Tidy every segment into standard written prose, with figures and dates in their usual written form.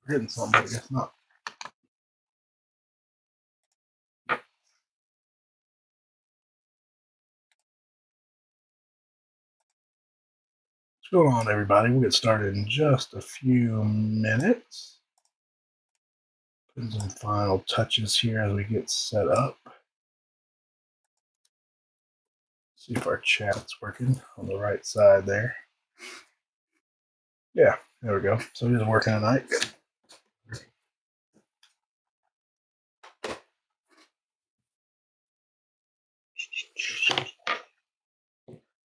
Forgetting something, but I guess not. What's going on, everybody? We'll get started in just a few minutes. Putting some final touches here as we get set up. See if our chat's working on the right side there. Yeah, there we go. So he's working tonight.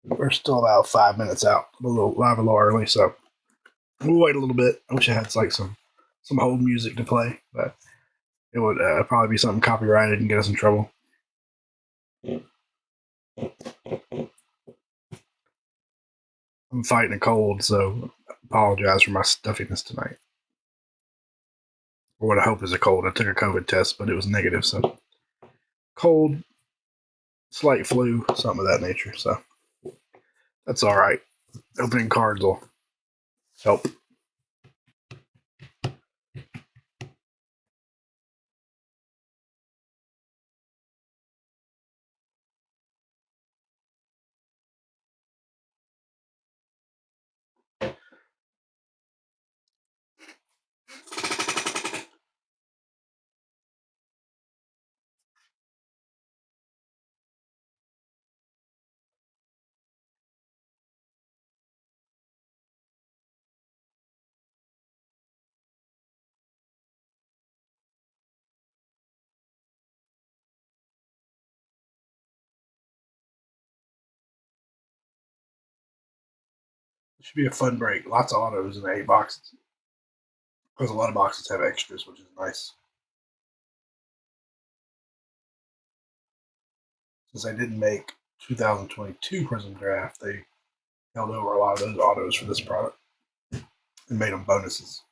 We're still about 5 minutes out. A little early, so we'll wait a little bit. I wish I had like some old music to play, but it would probably be something copyrighted and get us in trouble. I'm fighting a cold, so I apologize for my stuffiness tonight. Or what I hope is a cold. I took a COVID test, but it was negative, so cold, slight flu, something of that nature. So that's all right. Opening cards will help. It should be a fun break. Lots of autos in the 8 boxes. Because a lot of boxes have extras, which is nice. Since I didn't make 2022 Prizm draft, they held over a lot of those autos for this product and made them bonuses.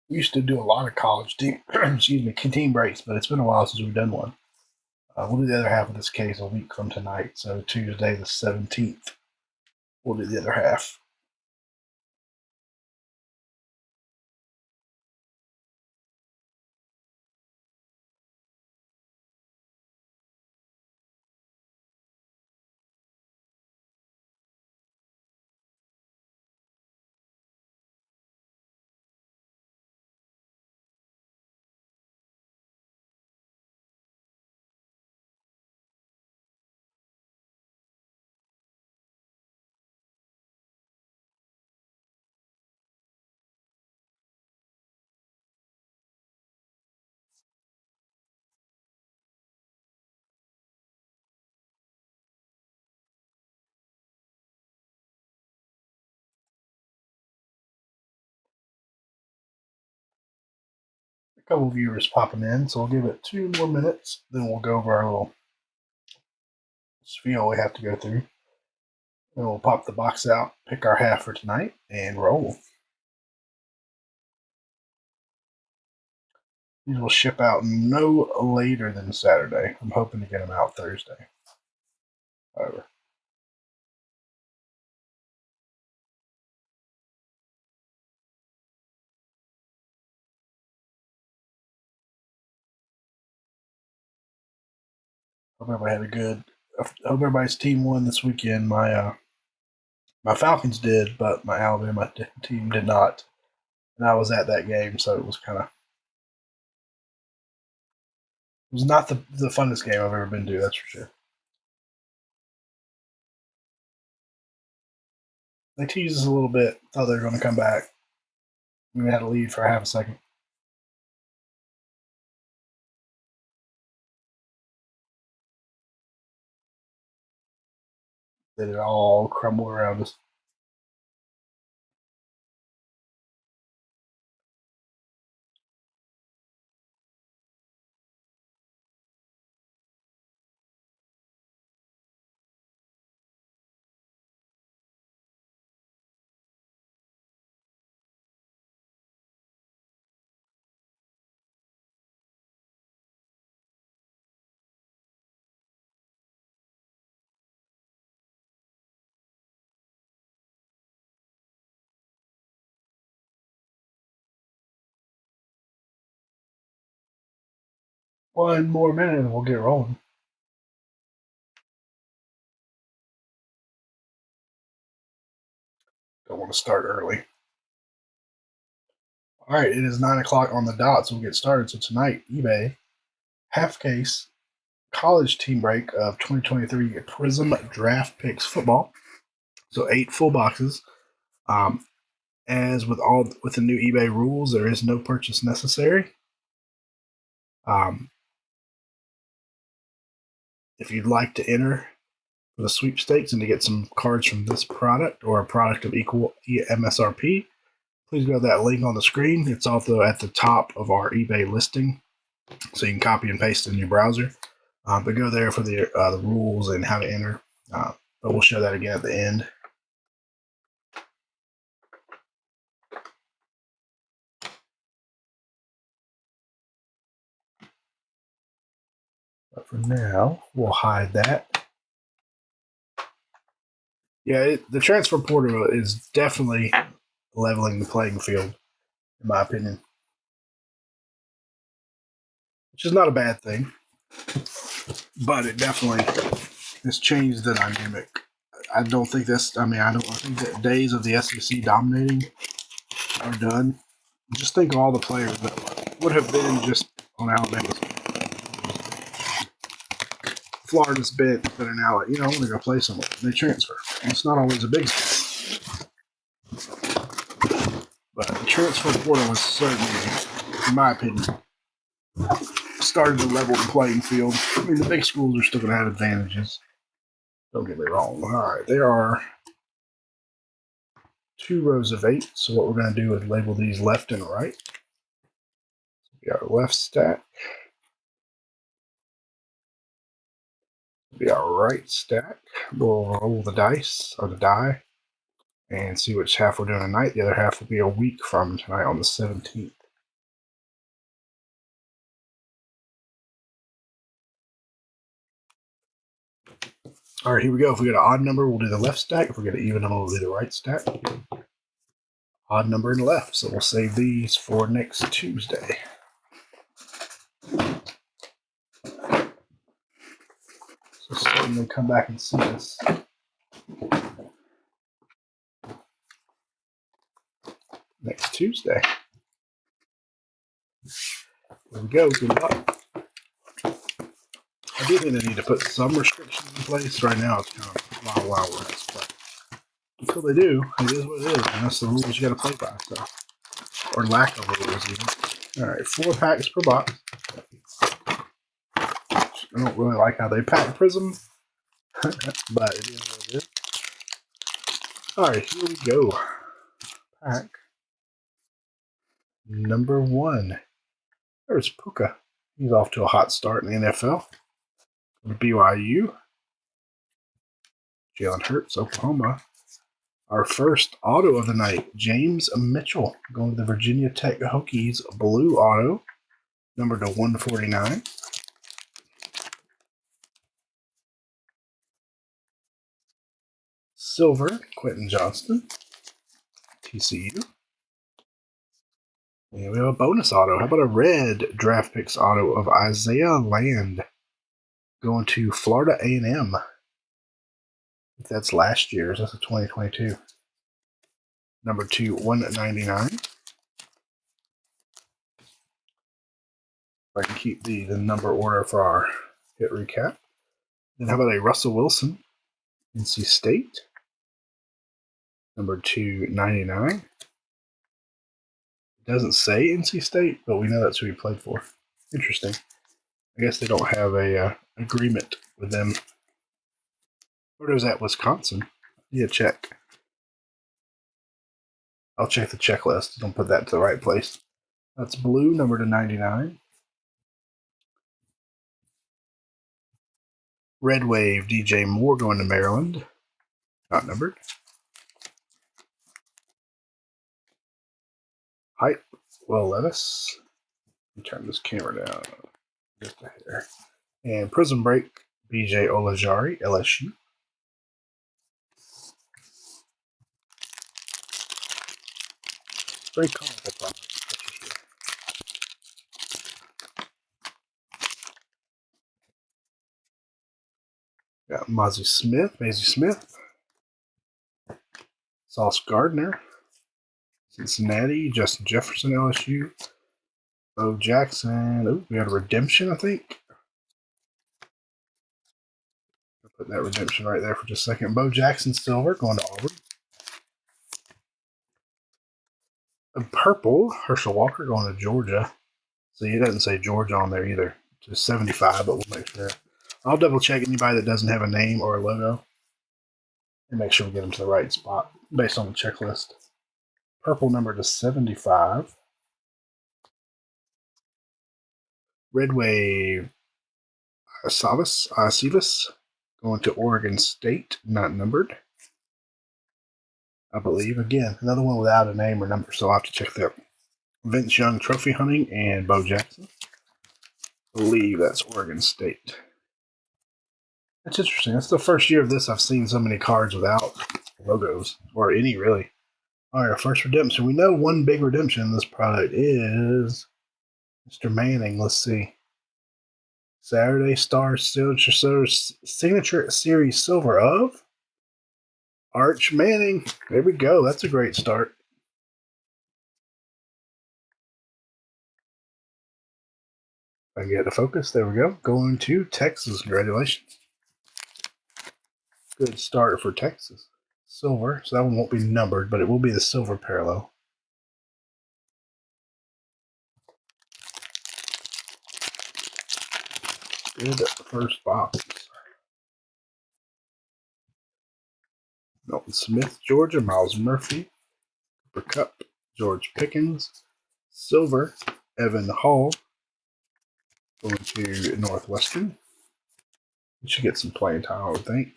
We used to do a lot of college team, team breaks, but it's been a while since we've done one. We'll do the other half of this case a week from tonight, so Tuesday the 17th, we'll do the other half. A couple of viewers popping in, so we'll give it 2 more minutes, then we'll go over our little spiel we have to go through. Then we'll pop the box out, pick our half for tonight, and roll. These will ship out no later than Saturday. I'm hoping to get them out Thursday. However, hope everybody's team won this weekend. My Falcons did, but my Alabama team did not. And I was at that game, so it was not the funnest game I've ever been to, that's for sure. They teased us a little bit, thought they were going to come back. We had to leave for half a second. Did it all crumble around us. One more minute and we'll get rolling. Don't want to start early. All right, it is 9 o'clock on the dot, so we'll get started. So tonight, eBay, half case, college team break of 2023 Prizm Draft Picks Football. So 8 full boxes. As with the new eBay rules, there is no purchase necessary. If you'd like to enter for the sweepstakes and to get some cards from this product or a product of equal MSRP, please go to that link on the screen. It's also at the top of our eBay listing, so you can copy and paste in your browser. But go there for the rules and how to enter. But we'll show that again at the end. But for now, we'll hide that. Yeah, the transfer portal is definitely leveling the playing field, in my opinion, which is not a bad thing, but it definitely has changed the dynamic. I don't think I think the days of the SEC dominating are done. Just think of all the players that would have been just on Alabama's. Florida's bench that are now, I want to go play somewhere. They transfer. And it's not always a big spot. But the transfer portal has certainly, in my opinion, started to level the playing field. I mean, the big schools are still going to have advantages. Don't get me wrong. All right, there are 2 rows of 8. So what we're going to do is label these left and right. We got our left stack. Be our right stack. We'll roll the dice or the die and see which half we're doing tonight. The other half will be a week from tonight on the 17th. All right, here we go. If we get an odd number, we'll do the left stack. If we get an even number, we'll do the right stack. Odd number and left. So we'll save these for next Tuesday. So certainly come back and see us. Next Tuesday. Here we go. Good luck. I do think they need to put some restrictions in place. Right now, it's kind of wild west. But until they do, it is what it is. And that's the rules you got to play by. So, or lack of rules, even. All right, 4 packs per box. I don't really like how they pack Prizm, but it is what it is. All right, here we go. Pack number 1. There's Puka. He's off to a hot start in the NFL. BYU. Jalen Hurts, Oklahoma. Our first auto of the night, James Mitchell, going to the Virginia Tech Hokies blue auto, number to 149. Silver, Quentin Johnston, TCU. And we have a bonus auto. How about a red draft picks auto of Isaiah Land, going to Florida A&M. If that's last year's, that's a 2022. Number to 199. If I can keep the number order for our hit recap. Then how about a Russell Wilson, NC State, number 299. It doesn't say NC State, but we know that's who he played for. Interesting. I guess they don't have a agreement with them. Where was that, Wisconsin? Yeah, check. I'll check the checklist. Don't put that to the right place. That's blue, number to 99. Red Wave, DJ Moore going to Maryland. Not numbered. Height, Will Levis. Let me turn this camera down just a hair. And Prizm Break, BJ Olajari, LSU. Very colorful product. Maisie Smith, Sauce Gardner, Cincinnati, Justin Jefferson, LSU, Bo Jackson. Oh, we got a redemption, I think. I'll put that redemption right there for just a second. Bo Jackson Silver going to Auburn. A purple, Herschel Walker going to Georgia. See, it doesn't say Georgia on there either. Just 75, but we'll make sure. I'll double check anybody that doesn't have a name or a logo and make sure we get them to the right spot based on the checklist. Purple number to 75. Red Wave Asivas going to Oregon State, not numbered. I believe. Again, another one without a name or number, so I'll have to check that. Vince Young Trophy Hunting and Bo Jackson. I believe that's Oregon State. That's interesting. That's the first year of this I've seen so many cards without logos, or any really. All right, our first redemption. We know one big redemption in this product is Mr. Manning. Let's see. Saturday Star Signature Series Silver of Arch Manning. There we go. That's a great start. I can get the focus. There we go. Going to Texas. Congratulations. Good start for Texas. Silver. So that one won't be numbered, but it will be the silver parallel. Good first box. Milton Smith, Georgia. Miles Murphy. Cooper Kupp. George Pickens. Silver. Evan Hall. Going to Northwestern. We should get some playing time, I would think.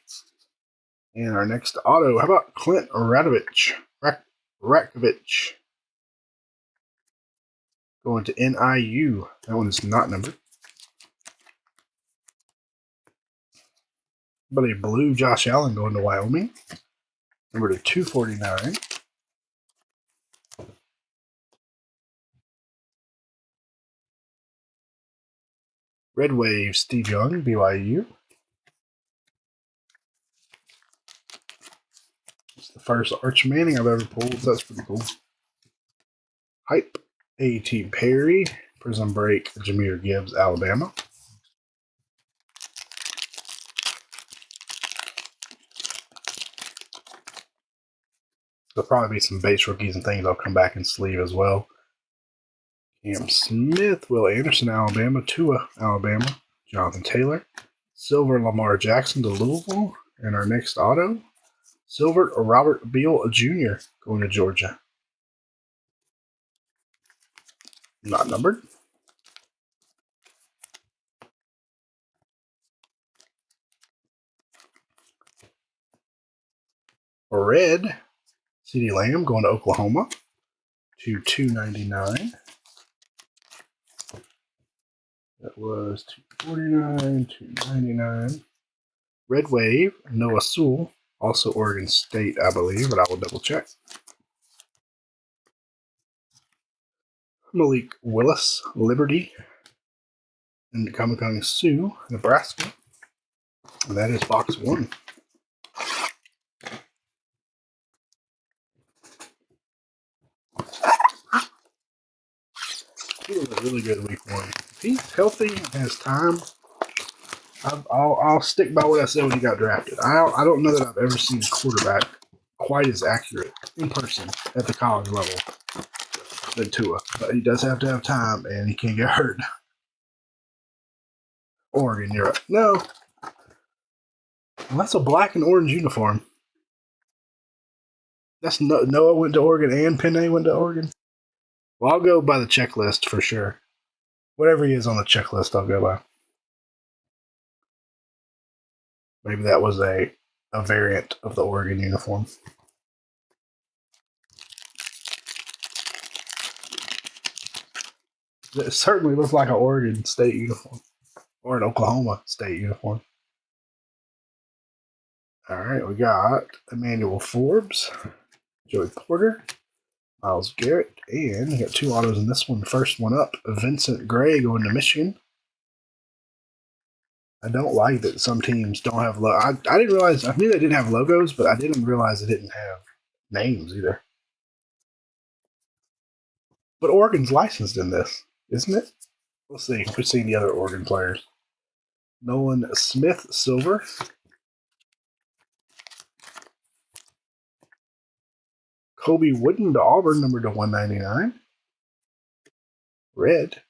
And our next auto, how about Clint Rakovich? Going to NIU. That one is not numbered. But a blue Josh Allen going to Wyoming. Number to 249. Red Wave Steve Young, BYU. It's the first Arch Manning I've ever pulled. That's pretty cool. Hype. A.T. Perry. Prizm Break. Jahmyr Gibbs, Alabama. There'll probably be some base rookies and things I'll come back and sleeve as well. Cam Smith, Will Anderson, Alabama. Tua, Alabama. Jonathan Taylor. Silver Lamar Jackson to Louisville. And our next auto, silver Robert Beal Jr. going to Georgia. Not numbered. Red CeeDee Lamb going to Oklahoma to 299. That was 249, 299. Red Wave, Noah Sewell, also Oregon State, I believe, but I will double check. Malik Willis, Liberty, and Kamikang Sioux, Nebraska. And that is box one. He was a really good week one. If he's healthy and has time, I'll stick by what I said when he got drafted. I don't know that I've ever seen a quarterback quite as accurate in person at the college level than Tua. But he does have to have time, and he can't get hurt. Oregon, you're up. No. Well, that's a black and orange uniform. That's Noah went to Oregon and Penny went to Oregon. Well, I'll go by the checklist for sure. Whatever he is on the checklist, I'll go by. Maybe that was a variant of the Oregon uniform. It certainly looks like an Oregon State uniform or an Oklahoma State uniform. All right, we got Emmanuel Forbes, Joey Porter, Myles Garrett, and we got two autos in this one. First one up, Vincent Gray going to Michigan. I don't like that some teams don't have I didn't realize. I knew they didn't have logos, but I didn't realize they didn't have names either. But Oregon's licensed in this, isn't it? We'll see. We're seeing the other Oregon players. Nolan Smith, silver. Kobe Wooden to Auburn, number to 199. Red.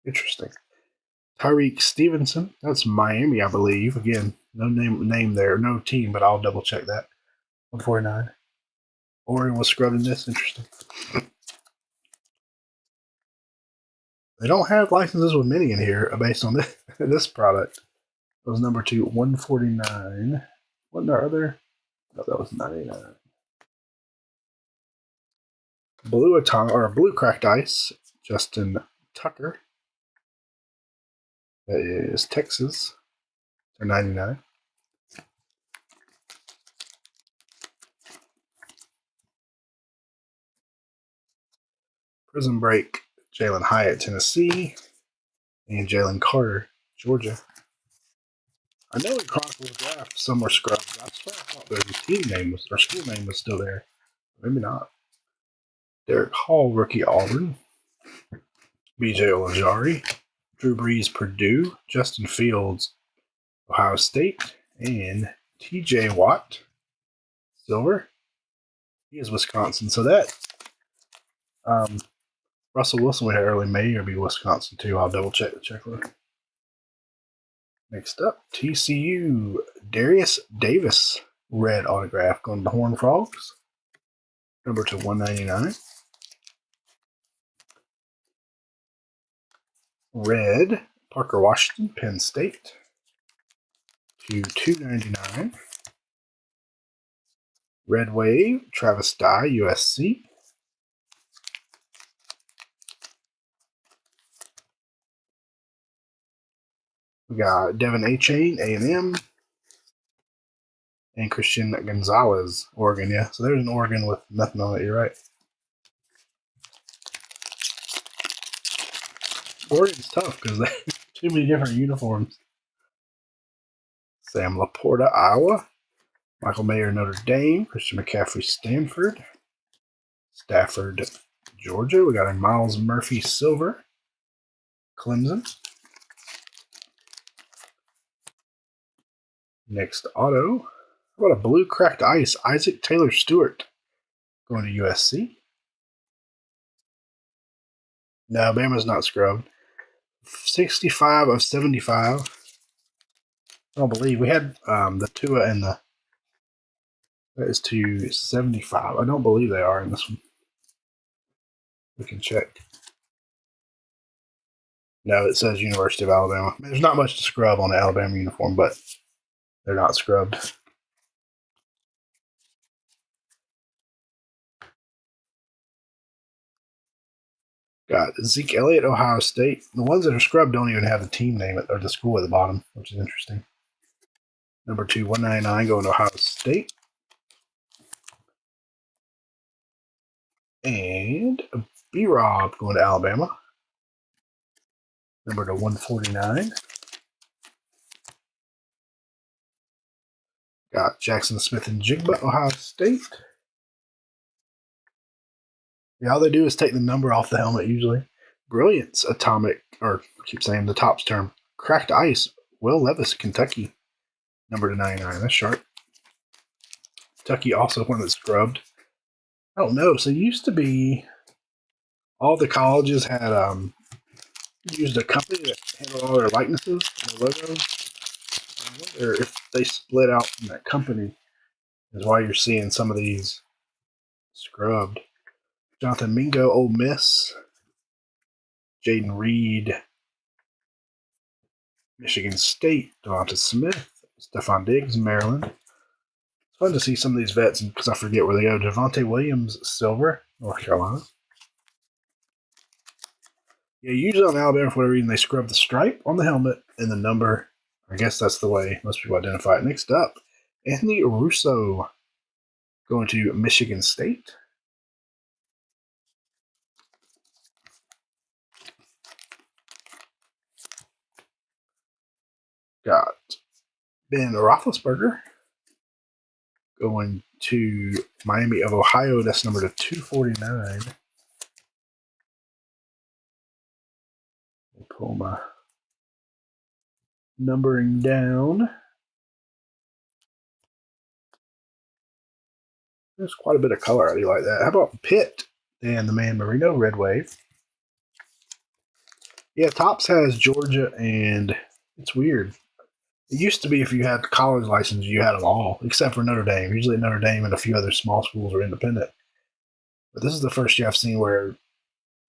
Interesting. Tyreek Stevenson. That's Miami, I believe. Again, no name there, no team, but I'll double check that. 149. Oregon was scrubbed in this. Interesting. They don't have licenses with many in here based on this product. It was number 2, 149. Wasn't there other? No, that was 99. Blue cracked ice. Justin Tucker. That is Texas. They're 99. Prizm break. Jalen Hyatt, Tennessee. And Jalen Carter, Georgia. I know in Chronicles Draft some were scrubbed. I swear I thought their team name was, or school name was still there. Maybe not. Derek Hall, rookie Auburn. BJ Olajari. Drew Brees, Purdue. Justin Fields, Ohio State. And TJ Watt, silver. He is Wisconsin. So that Russell Wilson we had early May or be Wisconsin too. I'll double check the checklist. Next up, TCU, Darius Davis, red autograph going to the Horned Frogs. Number to 199. Red, Parker Washington, Penn State. To 299. Red Wave, Travis Dye, USC. We got Devin A-Chain, A&M. And Christian Gonzalez, Oregon. Yeah, so there's an Oregon with nothing on it. You're right. Oregon's tough because they have too many different uniforms. Sam Laporta, Iowa. Michael Mayer, Notre Dame. Christian McCaffrey, Stanford. Stafford, Georgia. We got a Miles Murphy, silver. Clemson. Next auto. How about a blue cracked ice? Isaac Taylor Stewart going to USC. No, Alabama's not scrubbed. 65 of 75. I don't believe we had the Tua and the. That is to 75. I don't believe they are in this one. We can check. No, it says University of Alabama. There's not much to scrub on the Alabama uniform, but they're not scrubbed. Got Zeke Elliott, Ohio State. The ones that are scrubbed don't even have the team name or the school at the bottom, which is interesting. Number 2, 199 going to Ohio State. And B-Rob going to Alabama. Number to 149. Got Jackson Smith and Jigba, Ohio State. Yeah, all they do is take the number off the helmet usually. Brilliance, Atomic, or I keep saying the top's term. Cracked Ice, Will Levis, Kentucky. Number to 99. That's sharp. Kentucky also one that's scrubbed. I don't know. So it used to be all the colleges had used a company that handled all their likenesses and their logos. I wonder if they split out from that company is why you're seeing some of these scrubbed. Jonathan Mingo, Ole Miss. Jaden Reed, Michigan State. Devonta Smith. Stephon Diggs, Maryland. It's fun to see some of these vets because I forget where they go. Javonte Williams, silver, North Carolina. Yeah, usually on Alabama, for whatever reason, they scrub the stripe on the helmet and the number. I guess that's the way most people identify it. Next up, Anthony Russo, Going to Michigan State. Got Ben Roethlisberger. Going to Miami of Ohio. That's number to 249. Pull my numbering down. There's quite a bit of color. I do like that. How about Pitt and the Man Marino Red Wave? Yeah, Topps has Georgia, and it's weird. It used to be if you had the college license, you had them all, except for Notre Dame. Usually Notre Dame and a few other small schools are independent. But this is the first year I've seen where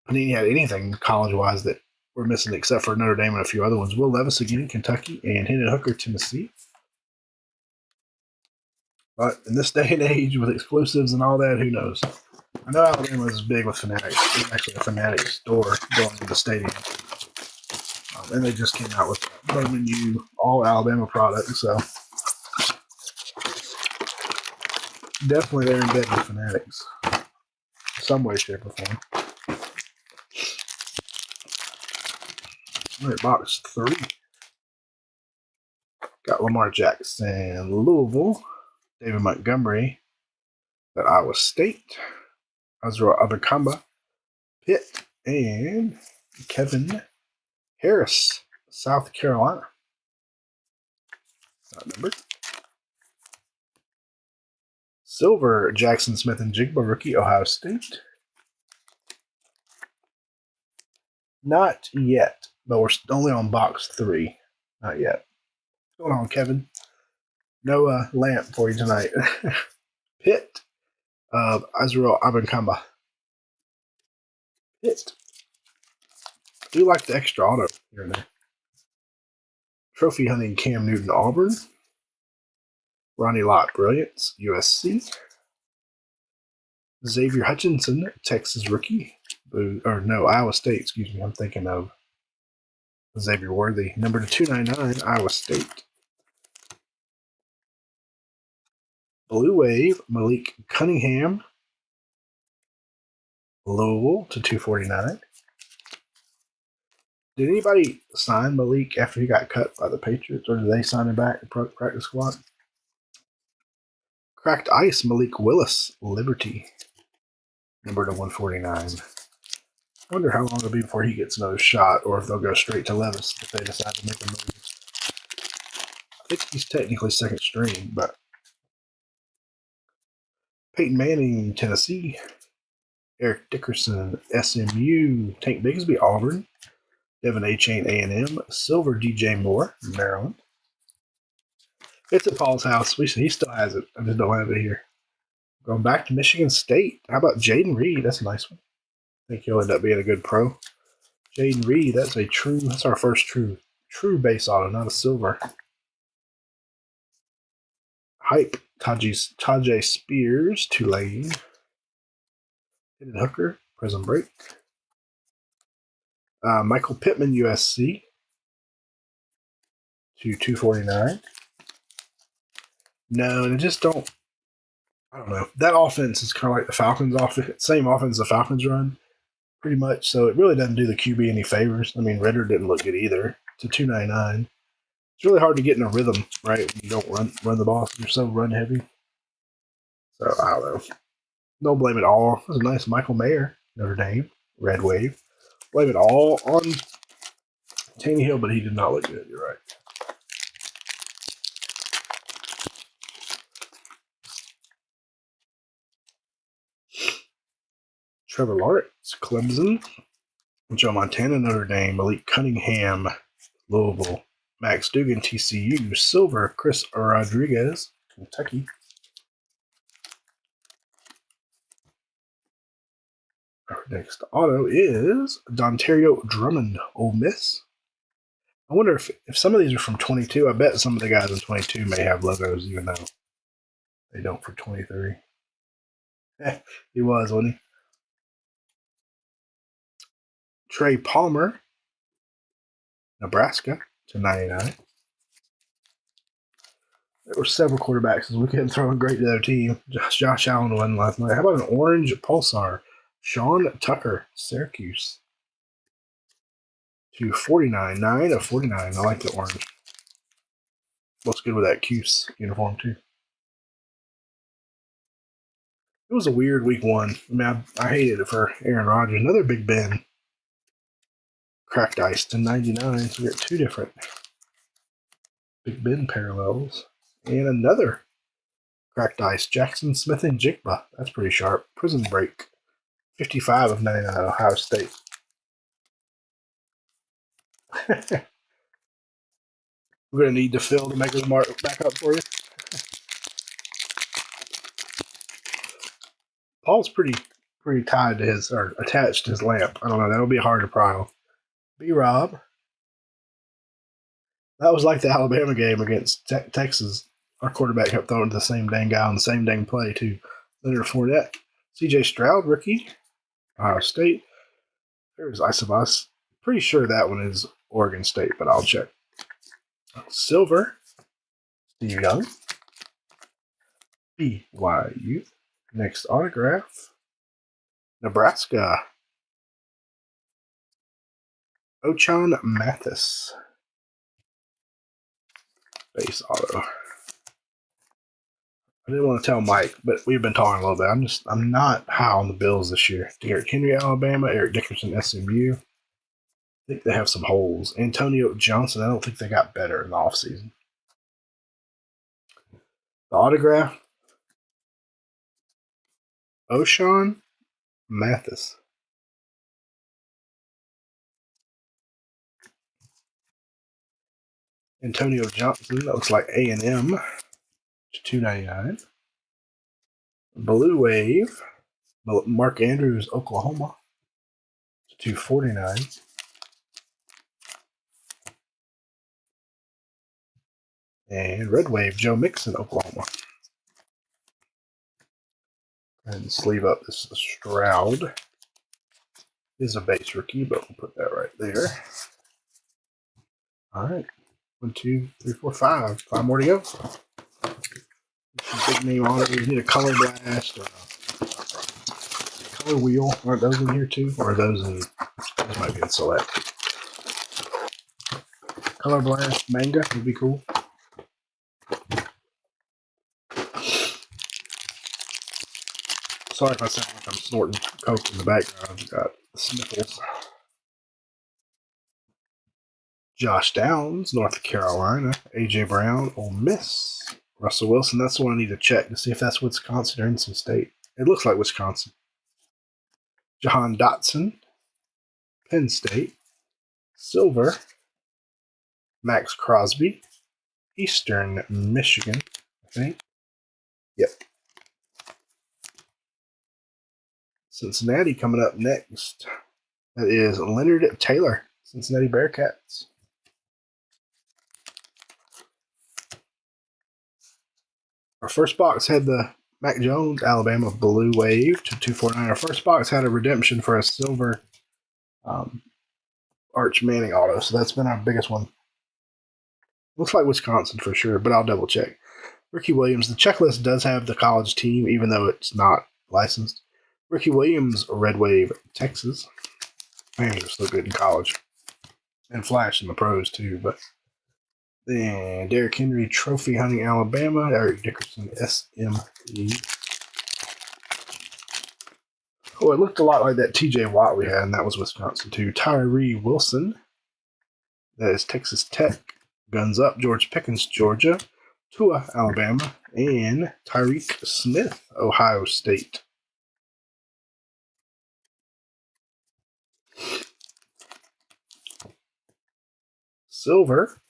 Panini had anything college-wise that we're missing, except for Notre Dame and a few other ones. Will Levis again, Kentucky, and Hendon Hooker, Tennessee. But in this day and age, with exclusives and all that, who knows? I know Alabama is big with Fanatics. There's actually a Fanatics store going to the stadium. And they just came out with Bowman U all Alabama products, so definitely they're in bed with Fanatics. Some way, shape, or form. All right, box 3. Got Lamar Jackson, Louisville. David Montgomery at Iowa State. Azra Abakamba, Pitt, and Kevin Harris, South Carolina. Not numbered. Silver, Jackson Smith and Jigba, rookie, Ohio State. Not yet, but we're only on box 3. Not yet. What's going on, Kevin? No lamp for you tonight. Pitt of Azrael Abankamba. Pitt. I do like the extra auto here and there. Trophy hunting Cam Newton, Auburn. Ronnie Lott, Brilliance, USC. Xavier Hutchinson, Texas rookie. Iowa State, excuse me. I'm thinking of Xavier Worthy. Number to 299, Iowa State. Blue Wave, Malik Cunningham. Louisville to 249. Did anybody sign Malik after he got cut by the Patriots, or did they sign him back to practice squad? Cracked Ice, Malik Willis, Liberty. Number to 149. I wonder how long it'll be before he gets another shot, or if they'll go straight to Levis if they decide to make a move. I think he's technically second string, but Peyton Manning, Tennessee. Eric Dickerson, SMU. Tank Bigsby, Auburn. Devin Achane, A&M. Silver, DJ Moore, Maryland. It's at Paul's house. He still has it. I just don't have it here. Going back to Michigan State. How about Jaden Reed? That's a nice one. I think he'll end up being a good pro. Jaden Reed, that's our first true base auto, not a silver. Hype, Tajay Spears, Tulane. Hendon Hooker, Prizm Break. Michael Pittman, USC, to 249. No, and I don't know. That offense is kind of like the Falcons' offense, same offense the Falcons run, pretty much. So it really doesn't do the QB any favors. I mean, Ritter didn't look good either. To 299. It's really hard to get in a rhythm, right? When you don't run the ball. You're so run heavy. So I don't know. Don't blame it all. It was a nice Michael Mayer, Notre Dame, Red Wave. Blame it all on Tannehill, but he did not look good. You're right. Trevor Lawrence, Clemson. Joe Montana, Notre Dame. Malik Cunningham, Louisville. Max Duggan, TCU. Silver, Chris Rodriguez, Kentucky. Our next auto is Dontario Drummond, Ole Miss. I wonder if some of these are from 22. I bet some of the guys in 22 may have logos, even though they don't for 23. He was, wasn't he? Trey Palmer, Nebraska, to 99. There were several quarterbacks this weekend throwing great to their team. Josh Allen won last night. How about an orange pulsar? Sean Tucker, Syracuse. To 49. 9 of 49. I like the orange. Looks good with that Cuse uniform, too. It was a weird week one. I mean, I hated it for Aaron Rodgers. Another Big Ben. Cracked ice to 99. So we got two different Big Ben parallels. And another cracked ice. Jackson Smith and Jigba. That's pretty sharp. Prizm break. 55 of 99 Ohio State. We're going to need to fill to make his mark back up for you. Paul's pretty tied to his, or attached to his lamp. I don't know. That'll be hard to pry off. B-Rob. That was like the Alabama game against Texas. Our quarterback kept throwing to the same dang guy on the same dang play, too. Leonard Fournette. C.J. Stroud, rookie. Ohio State. There's Isabas. Pretty sure that one is Oregon State, but I'll check. Silver. Steve Young. BYU. Next autograph. Nebraska. Ochan Mathis. Base auto. I didn't want to tell Mike, but we've been talking a little bit. I'm not high on the Bills this year. Derrick Henry, Alabama. Eric Dickerson, SMU. I think they have some holes. Antonio Johnson, I don't think they got better in the offseason. The autograph. Ochan Mathis. Antonio Johnson, that looks like A&M. $2.99. Blue Wave. Mark Andrews, Oklahoma. $2.49. And Red Wave, Joe Mixon, Oklahoma. And sleeve up this Stroud. Is a base rookie, but we'll put that right there. All right. 1, 2, 3, 4, 5. 5 more to go. Big name on it. We need a color blast or a color wheel. Aren't those in here too? Or are those in? Those might be in select. Color blast manga would be cool. Sorry if I sound like I'm snorting coke in the background. I've got sniffles. Josh Downs, North Carolina. A.J. Brown, Ole Miss. Russell Wilson, that's the one I need to check to see if that's Wisconsin or NC State. It looks like Wisconsin. Jahan Dotson, Penn State. Silver, Max Crosby, Eastern Michigan, I think. Yep. Cincinnati coming up next. That is Leonard Taylor, Cincinnati Bearcats. Our first box had the Mac Jones, Alabama Blue Wave to 249. Our first box had a redemption for a silver Arch Manning auto, so that's been our biggest one. Looks like Wisconsin for sure, but I'll double check. Ricky Williams, the checklist does have the college team, even though it's not licensed. Ricky Williams, Red Wave, Texas. Man, he was so good in college. And flashed in the pros too, but then Derrick Henry, Trophy Hunting, Alabama. Eric Dickerson, SME. Oh, it looked a lot like that TJ Watt we had, and that was Wisconsin too. Tyree Wilson. That is Texas Tech. Guns Up, George Pickens, Georgia. Tua, Alabama. And Tyreek Smith, Ohio State. Silver,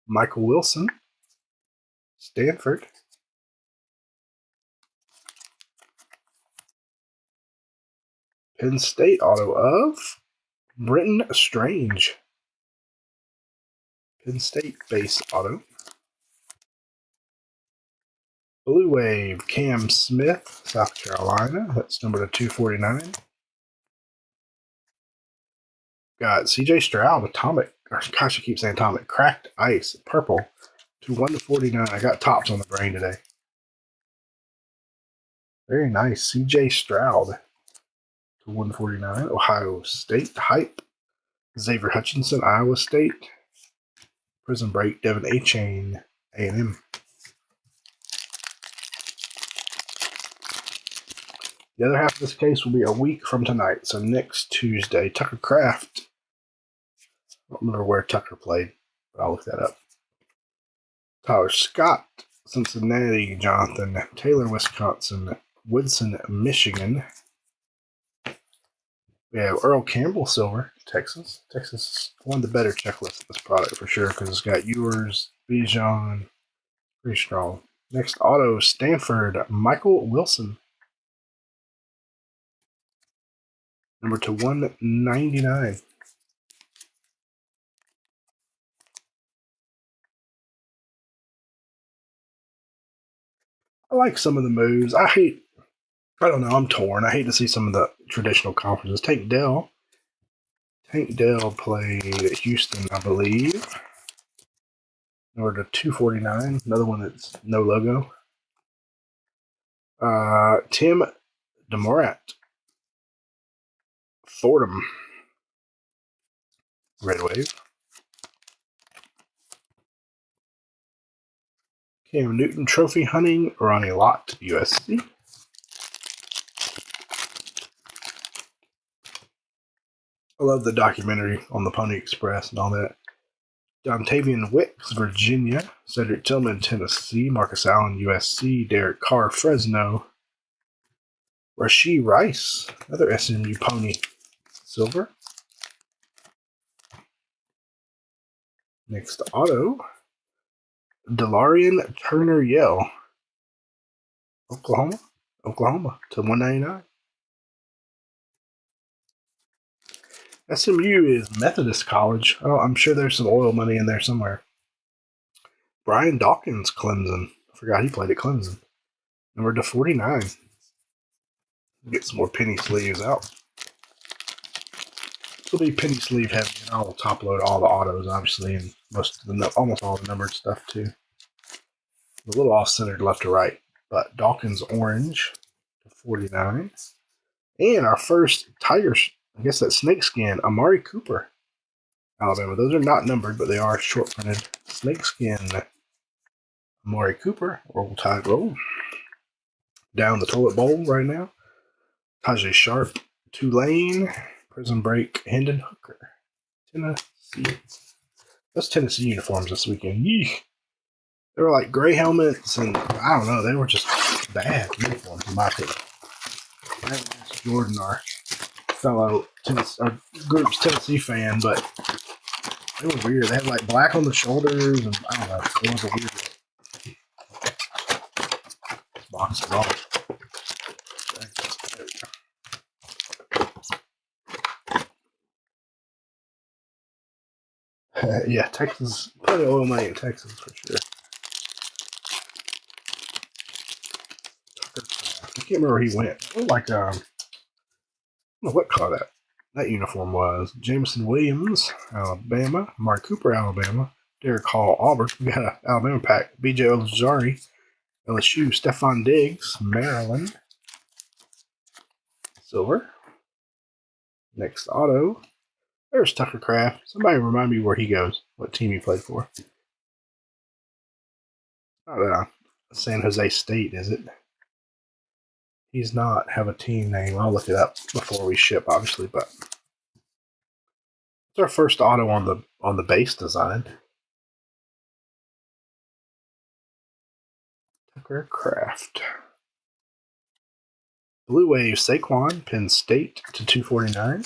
Michael Wilson, Stanford. Penn State auto of Britton Strange. Penn State base auto. Blue Wave, Cam Smith, South Carolina. That's number 249. Got CJ Stroud, Atomic. Gosh, I keep saying Atomic. Cracked Ice, purple. to 1/49. I got tops on the brain today. Very nice. C.J. Stroud to 1/49. Ohio State. Hype. Xavier Hutchinson, Iowa State. Prizm break. Devin Achane, A&M. The other half of this case will be a week from tonight, so next Tuesday. Tucker Kraft. I don't remember where Tucker played, but I'll look that up. Tyler Scott, Cincinnati. Jonathan Taylor, Wisconsin. Woodson, Michigan. We have Earl Campbell, silver, Texas. Texas is one of the better checklists of this product for sure because it's got yours, Bijan, pretty strong. Next auto, Stanford, Michael Wilson. Number to 199. I like some of the moves. I don't know, I'm torn. I hate to see some of the traditional conferences. Tank Dell. Tank Dell played at Houston, I believe. Number to 249. Another one that's no logo. Tim DeMorat. Fordham. Red Wave. Cam Newton trophy hunting, Ronnie Lott, USC. I love the documentary on the Pony Express and all that. Dontavian Wicks, Virginia. Cedric Tillman, Tennessee. Marcus Allen, USC. Derek Carr, Fresno. Rashee Rice, another SMU Pony, silver. Next auto, Delarian Turner Yell, Oklahoma to 199. SMU is Methodist College. Oh, I'm sure there's some oil money in there somewhere. Brian Dawkins, Clemson. I forgot he played at Clemson. Number to 49. Get some more penny sleeves out. This will be penny sleeve heavy, and I'll top load all the autos, obviously, and almost all the numbered stuff too. A little off-centered left to right, but Dawkins orange to 49. And our first Tigers, I guess that's snakeskin, Amari Cooper, Alabama. Those are not numbered, but they are short printed. Snakeskin, Amari Cooper, Roll Tide Roll. Down the toilet bowl right now. Tajay Sharp, Tulane, Prizm break, Hendon Hooker, Tennessee. Those Tennessee uniforms this weekend, yeesh. They were like gray helmets, and I don't know, they were just bad uniforms in my opinion. I haven't asked Jordan, our fellow group's Tennessee fan, but they were weird. They had like black on the shoulders, and I don't know, it was a weird look. This box is off. Yeah, Texas, plenty of oil money in Texas for sure. I can't remember where he went. It looked like, I don't know what color that uniform was. Jameson Williams, Alabama. Mark Cooper, Alabama. Derek Hall, Auburn. We got an Alabama pack. B.J. Ojari, LSU. Stephon Diggs, Maryland. Silver. Next auto. There's Tucker Kraft. Somebody remind me where he goes. What team he played for. Not San Jose State, is it? He's not have a team name. I'll look it up before we ship, obviously, but it's our first auto on the base design. Tucker Kraft. Blue Wave Saquon, Penn State to 249.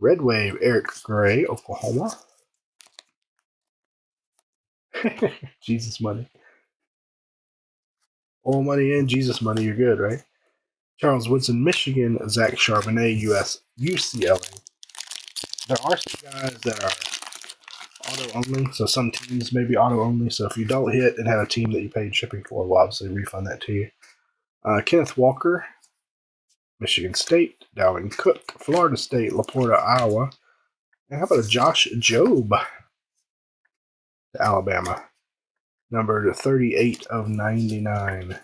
Red Wave Eric Gray, Oklahoma. Jesus money. Oil money and Jesus money, you're good, right? Charles Woodson, Michigan. Zach Charbonnet, UCLA. There are some guys that are auto only, so some teams may be auto only. So if you don't hit and have a team that you paid shipping for, we'll obviously refund that to you. Kenneth Walker, Michigan State. Dalvin Cook, Florida State. Laporta, Iowa. And how about a Josh Jobe to Alabama? Number 38 of 99.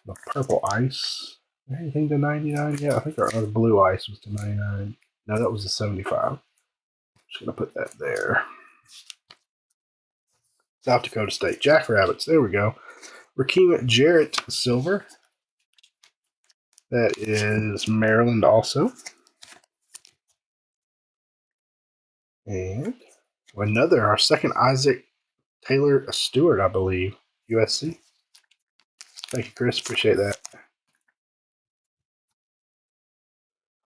The purple ice. Anything to 99? Yeah, I think our other blue ice was to 99. No, that was a 75. Just going to put that there. South Dakota State. Jackrabbits. There we go. Rakeem Jarrett silver. That is Maryland also. And our second Isaac Taylor Stewart, I believe. USC. Thank you, Chris. Appreciate that.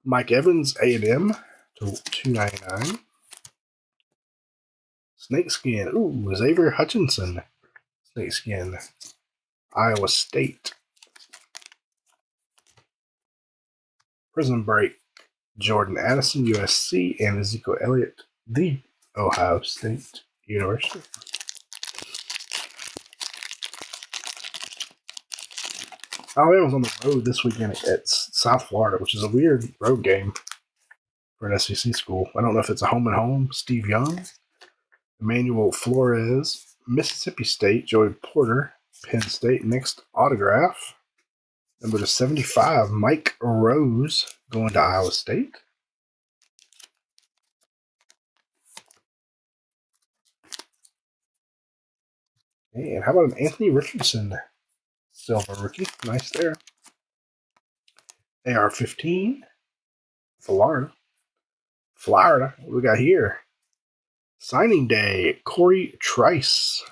Mike Evans, A&M to $2.99. Snakeskin. Ooh, Xavier Hutchinson. Snakeskin. Iowa State. Prizm break. Jordan Addison, USC, and Ezekiel Elliott, the Ohio State University. Alabama's on the road this weekend at South Florida, which is a weird road game for an SEC school. I don't know if it's a home and home. Steve Young, Emmanuel Flores, Mississippi State, Joey Porter, Penn State, next autograph. Number to 75, Mike Rose going to Iowa State. And how about an Anthony Richardson silver rookie? Nice there. AR-15, Florida. What we got here? Signing day, Corey Trice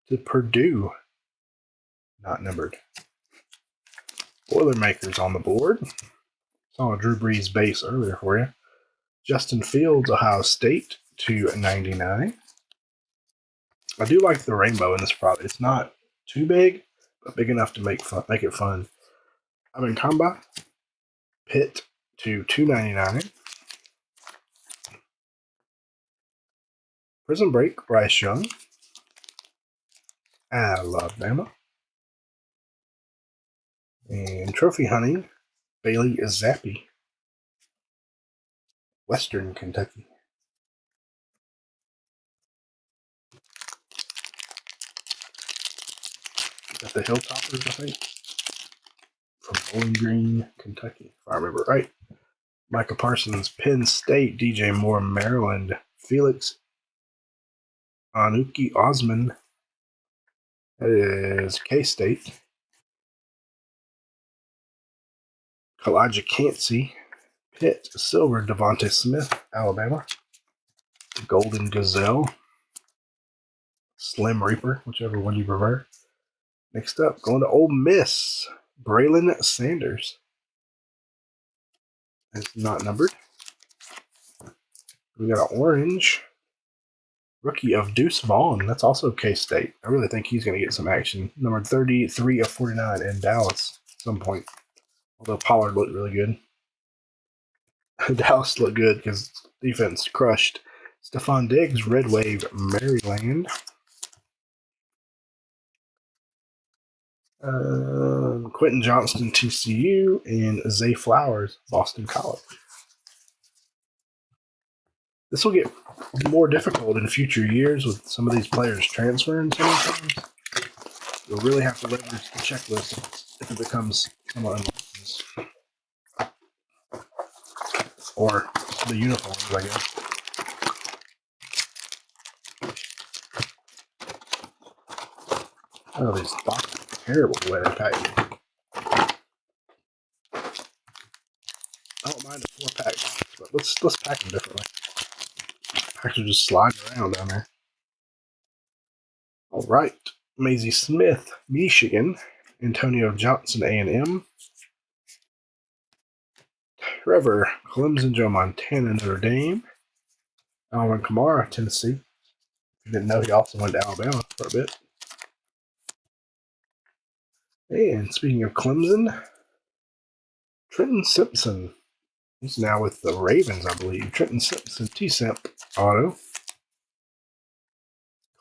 to Purdue. Not numbered. Boilermakers on the board. Saw a Drew Brees base earlier for you. Justin Fields, Ohio State to 99. I do like the rainbow in this product. It's not too big, but big enough to make it fun. I'm in Kamba. Pitt to 299. Prison Break, Bryce Young. Alabama. And Trophy Hunting, Bailey Zappi. Western Kentucky. Got the Hilltoppers, I think. From Bowling Green, Kentucky, if I remember right. Micah Parsons, Penn State. DJ Moore, Maryland. Felix Anuki Osman. That is K-State. Kalijah Cansey, Pitt. Silver, Devontae Smith, Alabama. Golden Gazelle. Slim Reaper, whichever one you prefer. Next up, going to Ole Miss, Braylon Sanders. It's not numbered. We got an orange rookie of Deuce Vaughn. That's also K-State. I really think he's going to get some action. Number 33 of 49 in Dallas at some point. Although Pollard looked really good. Dallas looked good because defense crushed. Stephon Diggs, Red Wave, Maryland. Quentin Johnston, TCU, and Zay Flowers, Boston College. This will get more difficult in future years with some of these players transferring sometimes. You'll really have to leverage the checklist if it becomes somewhat unlicensed. Or the uniforms, I guess. Oh, these boxes are terrible the way they're packaged. I don't mind a 4-pack box, but let's pack them differently. Packs are just sliding around down there. All right, Maisie Smith, Michigan. Antonio Johnson, A&M. Trevor Clemson, Joe Montana, Notre Dame. Alvin Kamara, Tennessee. If you didn't know, he also went to Alabama for a bit. And speaking of Clemson, Trenton Simpson. He's now with the Ravens, I believe. Trenton Simpson, T-Simp auto.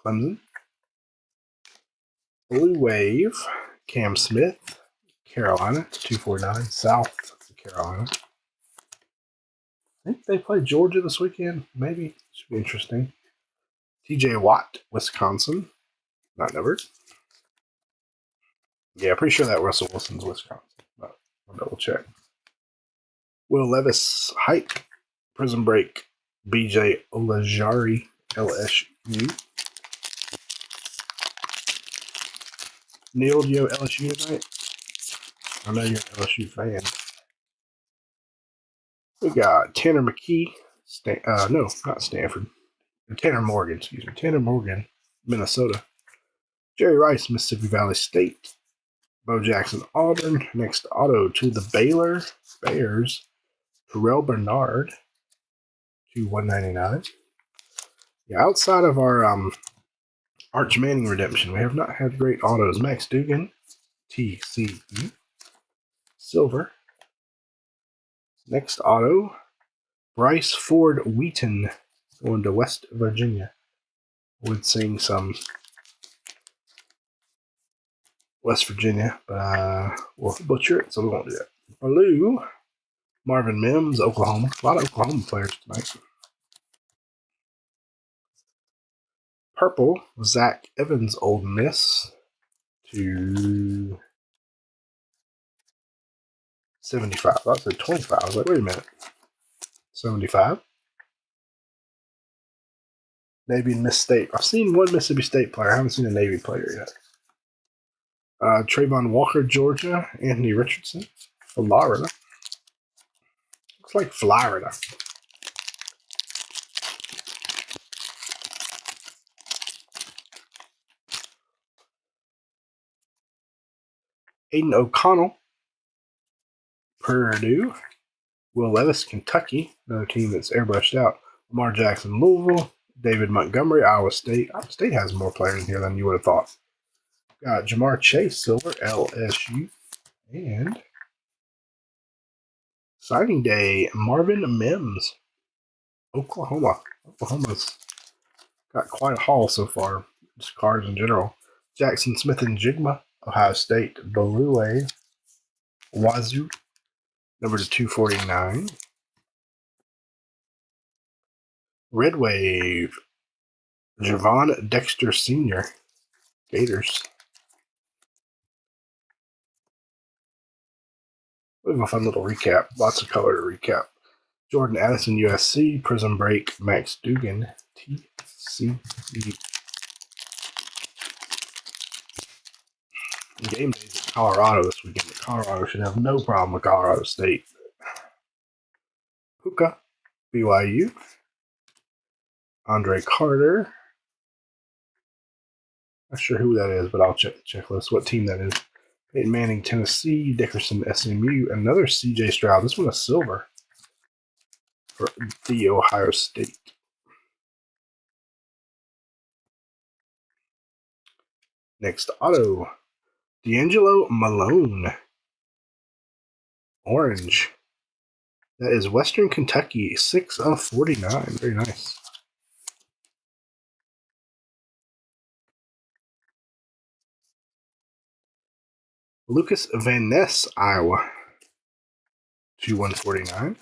Clemson. Blue Wave, Cam Smith, Carolina, 249, South Carolina. think they play Georgia this weekend. Maybe. Should be interesting. TJ Watt, Wisconsin. Not numbered. Yeah, pretty sure that Russell Wilson's Wisconsin. But I'll double check. Will Levis, Hype. Prizm Break. BJ Olajari, LSU. Neil, do you have LSU tonight? I know you're an LSU fan. We got Tanner McKee. No, not Stanford. Tanner Morgan, excuse me. Tanner Morgan, Minnesota. Jerry Rice, Mississippi Valley State. Bo Jackson, Auburn. Next auto to the Baylor Bears. Terrell Bernard to 199. Yeah, outside of our Arch Manning redemption, we have not had great autos. Max Dugan, TCE. Silver. Next auto, Bryce Ford Wheaton going to West Virginia. Would sing some West Virginia, but we'll butcher it, so we won't do that. Blue, Marvin Mims, Oklahoma. A lot of Oklahoma players tonight. Purple, Zach Evans, Ole Miss to 75. I said 25. I was like, wait a minute. 75. Navy and Miss State. I've seen one Mississippi State player. I haven't seen a Navy player yet. Trayvon Walker, Georgia. Anthony Richardson, Florida. Looks like Florida. Aiden O'Connell, Purdue. Will Levis, Kentucky. Another team that's airbrushed out. Lamar Jackson, Louisville. David Montgomery, Iowa State. Iowa State has more players in here than you would have thought. Got Jamar Chase, Silver, LSU. And signing day, Marvin Mims, Oklahoma. Oklahoma's got quite a haul so far. Just cards in general. Jackson Smith and Jigma, Ohio State. Blue Wave, Wazoo, number to 249. Red Wave, Javon Dexter Sr., Gators. We have a fun little recap. Lots of color to recap. Jordan Addison, USC. Prizm Break, Max Dugan, TCU. Game days at Colorado this weekend. Colorado should have no problem with Colorado State. Puka, BYU. Andre Carter. Not sure who that is, but I'll check the checklist. What team that is. Peyton Manning, Tennessee. Dickerson, SMU. Another CJ Stroud. This one is silver for the Ohio State. Next auto. D'Angelo Malone. Orange. That is Western Kentucky. 6 of 49. Very nice. Lucas Van Ness, Iowa. To 149.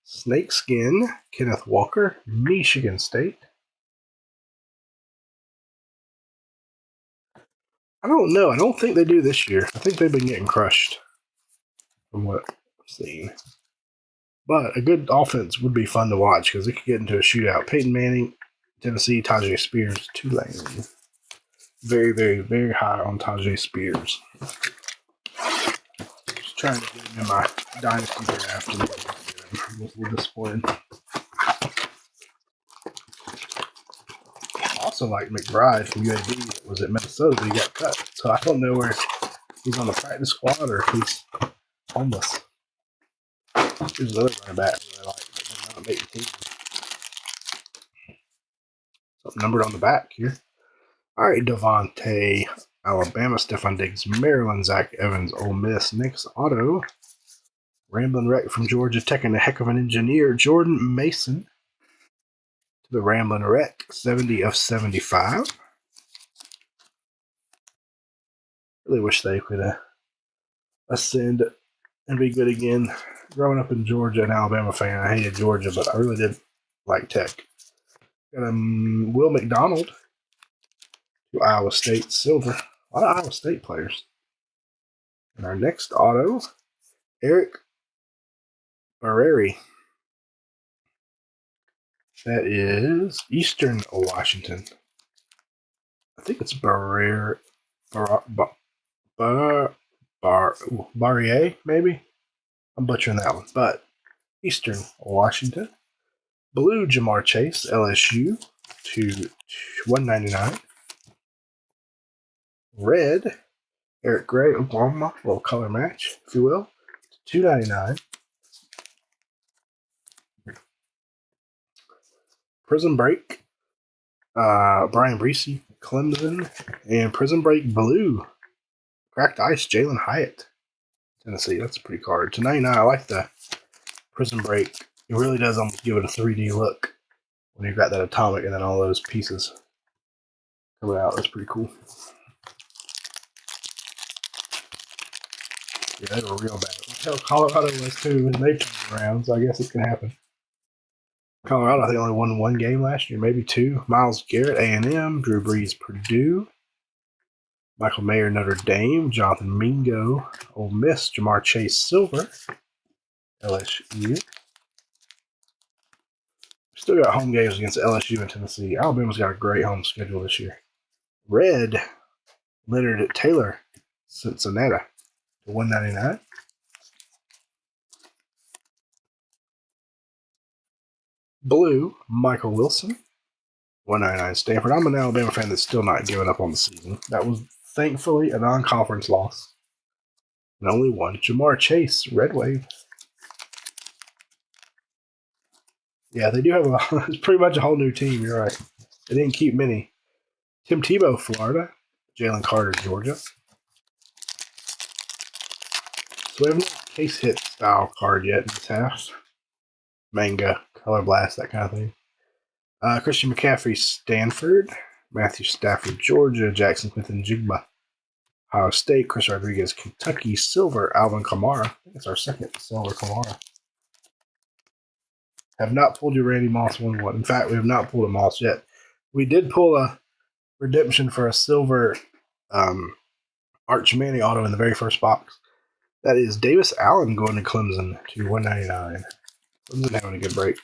Snakeskin, Kenneth Walker, Michigan State. I don't know. I don't think they do this year. I think they've been getting crushed from what I've seen. But a good offense would be fun to watch because it could get into a shootout. Peyton Manning, Tennessee, Tajay Spears, Tulane. Very, very, very high on Tajay Spears. Just trying to get him in my dynasty draft and we're disappointed. Also like McBride from UAB that was at Minnesota, but he got cut. So I don't know where he's on the practice squad or if he's homeless. Here's another running back that I like, but did not make the team. Something numbered on the back here. All right, Devontae, Alabama. Stephon Diggs, Maryland. Zach Evans, Ole Miss. Next auto. Ramblin' Wreck from Georgia Tech and a heck of an engineer. Jordan Mason to the Ramblin' Wreck. 70 of 75. Really wish they could ascend and be good again. Growing up in Georgia, an Alabama fan, I hated Georgia, but I really did like Tech. Got Will McDonald to Iowa State silver. A lot of Iowa State players. And our next auto, Eric Barreri. That is Eastern Washington. I think it's Barriere, Barriere, maybe? I'm butchering that one. But Eastern Washington. Blue Jamar Chase, LSU, to 199. Red Eric Gray, Oklahoma, little color match, if you will, to 299. Prizm Break, Brian Breesy, Clemson, and Prizm Break Blue, Cracked Ice, Jalen Hyatt, Tennessee. That's a pretty card. To 99, I like the Prizm Break. It really does almost give it a 3D look when you've got that atomic and then all those pieces coming out. That's pretty cool. Yeah, they were real bad. That's how Colorado was too, and they turned around, so I guess it can happen. Colorado, I think, only won one game last year, maybe two. Myles Garrett, A&M. Drew Brees, Purdue. Michael Mayer, Notre Dame. Jonathan Mingo, Ole Miss. Jamar Chase, Silver, LSU. Still got home games against LSU and Tennessee. Alabama's got a great home schedule this year. Red, Leonard Taylor, Cincinnati, to 199. Blue, Michael Wilson, 199. Stanford. I'm an Alabama fan that's still not giving up on the season. That was thankfully a non-conference loss. And only one. Jamar Chase, Red Wave. Yeah, they do have it's pretty much a whole new team. You're right. They didn't keep many. Tim Tebow, Florida. Jalen Carter, Georgia. So we have no case hit style card yet in this half. Manga, Color Blast, that kind of thing. Christian McCaffrey, Stanford. Matthew Stafford, Georgia. Jackson Smith and Jigba, Ohio State. Chris Rodriguez, Kentucky. Silver, Alvin Kamara. I think it's our second silver Kamara. Have not pulled your Randy Moss 1-1. In fact, we have not pulled a Moss yet. We did pull a redemption for a silver Arch Manning auto in the very first box. That is Davis Allen going to Clemson to 199. Clemson having a good break.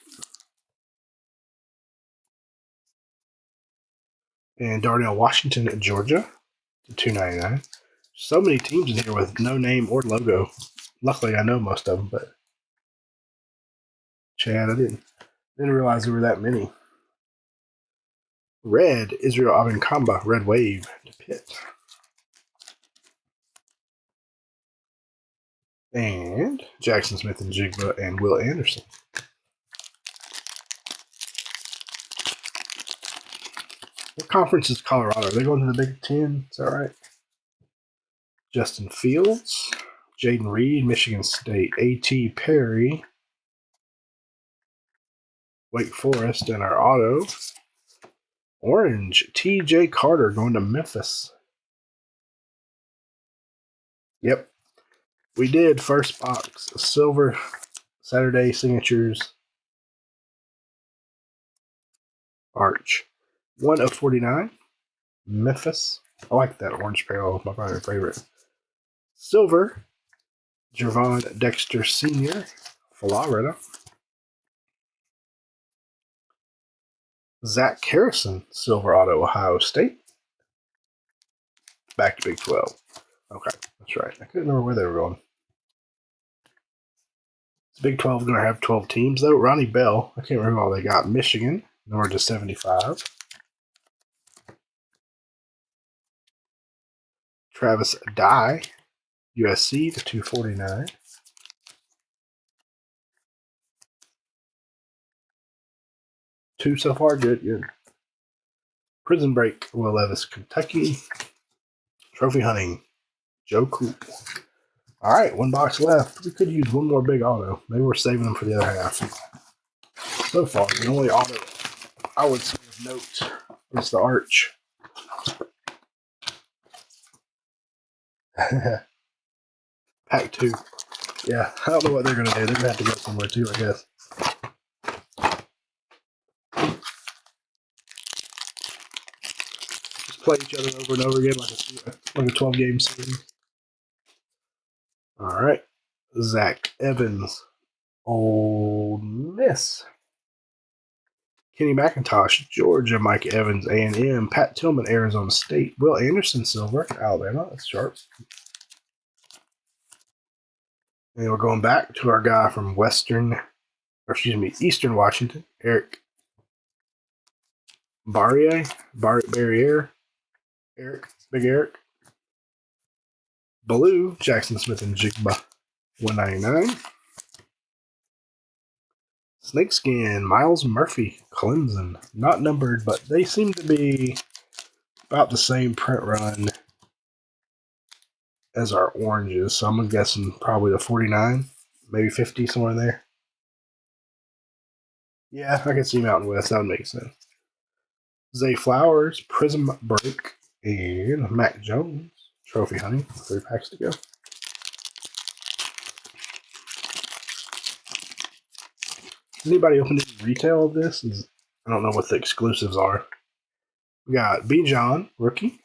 And Darnell Washington at Georgia to 299. So many teams in here with no name or logo. Luckily, I know most of them, but Chad, I didn't realize there were that many. Red, Israel Avenkamba, Red Wave to Pitt. And Jackson Smith and Jigba and Will Anderson. What conference is Colorado? Are they going to the Big Ten? Is that right? Justin Fields, Jaden Reed, Michigan State, A.T. Perry, Wake Forest, and our auto. Orange, T.J. Carter going to Memphis. Yep. We did first box, silver Saturday signatures Arch. 1 of 49. Memphis. I like that orange parallel. My favorite. Silver, Jervon Dexter Sr., Florida. Zach Harrison, silver auto, Ohio State. Back to Big 12. Okay, that's right. I couldn't remember where they were going. Is Big 12 going to have 12 teams, though? Ronnie Bell, I can't remember all they got. Michigan, number to 75. Travis Dye, USC to 249. Two so far, good. Prison Break, Will Levis, Kentucky. Trophy Hunting, Joe Cool. All right, one box left. We could use one more big auto. Maybe we're saving them for the other half. So far, the only auto I would say of note is the Arch. Pack 2. Yeah, I don't know what they're going to do. They're going to have to go somewhere too, I guess. Just play each other over and over again like a 12-game series. All right. Zach Evans, Ole Miss. Kenny McIntosh, Georgia. Mike Evans, A&M. Pat Tillman, Arizona State. Will Anderson, silver, Alabama. That's sharp. And we're going back to our guy from Eastern Washington, Eric Barriere. Big Eric. Blue, Jackson Smith and Jigba, 199. Snakeskin, Miles Murphy, Clemson. Not numbered, but they seem to be about the same print run as our oranges. So I'm guessing probably the 49, maybe 50, somewhere in there. Yeah, I can see Mountain West. That would make sense. Zay Flowers, Prizm Break, and Mac Jones, Trophy Hunting. 3 packs to go. Anybody open any retail of this? I don't know what the exclusives are. We got B. John, rookie.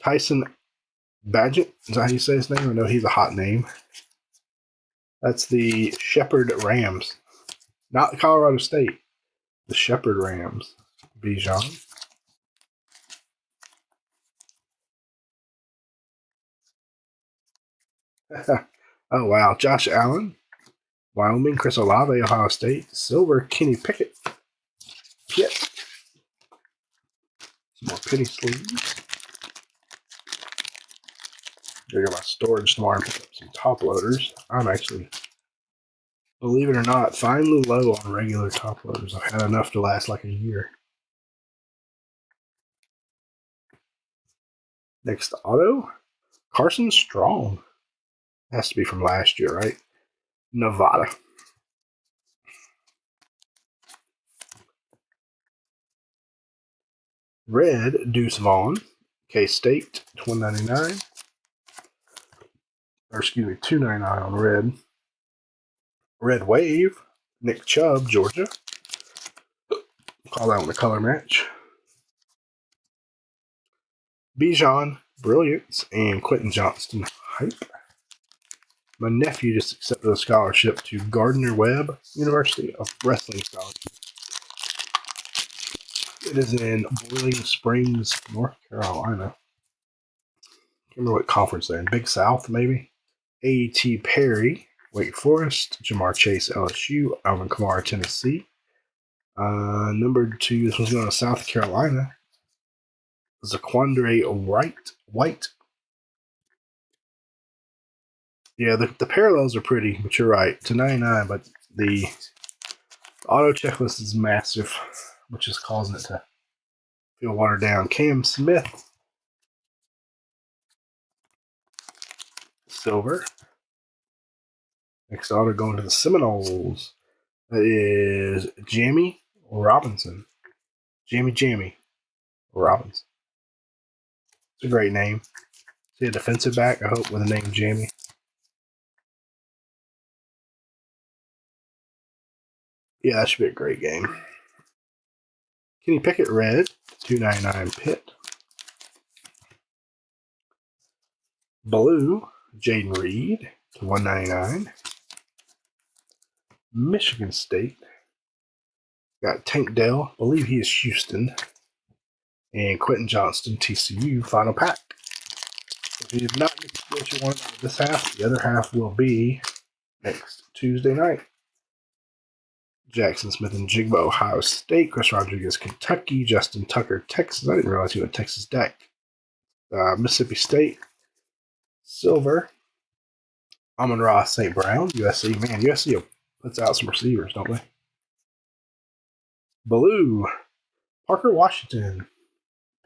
Tyson Badgett. Is that how you say his name? I know he's a hot name. That's the Shepherd Rams. Not Colorado State. The Shepherd Rams. Bijan. Oh, wow. Josh Allen. Wyoming. Chris Olave, Ohio State. Silver. Kenny Pickett. Pitt. Some more penny sleeves. Go to my storage tomorrow and pick up some top loaders. I'm actually, believe it or not, finally low on regular top loaders. I've had enough to last like a year. Next auto. Carson Strong. Has to be from last year, right? Nevada. Red, Deuce Vaughn. K-State, $1.99. Or excuse me, $2.99 on red. Red Wave, Nick Chubb, Georgia. Call that one a color match. Bijan, Brilliance, and Quentin Johnston, Hype. My nephew just accepted a scholarship to Gardner-Webb University of Wrestling Scholarship. It is in Boiling Springs, North Carolina. Can't remember what conference they're in. Big South, maybe. A.T. Perry, Wake Forest. Jamar Chase, LSU. Alvin Kamara, Tennessee. Number 2, this one's going to South Carolina. Zaquandre White. Yeah, the parallels are pretty, but you're right. To 99, but the auto checklist is massive, which is causing it to feel watered down. Cam Smith. Silver. Next auto going to the Seminoles. That is Jamie Robinson. Jamie Robinson. It's a great name. See a defensive back, I hope, with the name Jamie. Yeah, that should be a great game. Kenny Pickett red, $2.99 Pitt. Blue, Jaden Reed, $1.99. Michigan State. Got Tank Dell, I believe he is Houston. And Quentin Johnston, TCU, final pack. If you did not get what you wanted out of this half, the other half will be next Tuesday night. Jackson Smith and Jigba, Ohio State. Chris Rodriguez, Kentucky. Justin Tucker, Texas. I didn't realize he had Texas deck. Mississippi State. Silver. Amon-Ra St. Brown, USC. Man, USC puts out some receivers, don't they? Blue. Parker Washington.